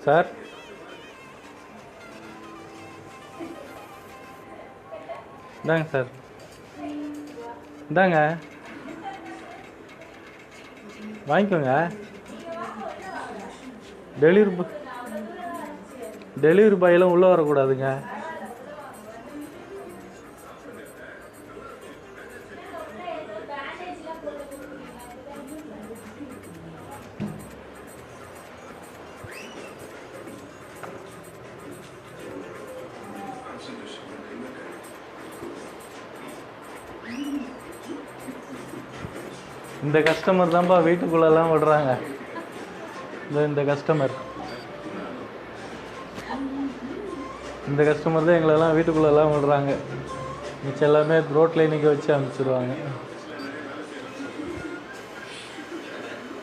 Sir இந்தாங்க sir, இந்தாங்க வாங்கிக்கோங்க. டெலிவரி பாயெல்லாம் உள்ளே வரக்கூடாதுங்க. இந்த கஸ்டமர் தான்ப்பா வீட்டுக்குள்ளெல்லாம் விடுறாங்க. இந்த கஸ்டமர் தான் எங்களெல்லாம் வீட்டுக்குள்ளெல்லாம் விடுறாங்க. மிச்சம் எல்லாமே ரோட்ல நிற்க வச்சு அனுப்பிச்சிடுவாங்க.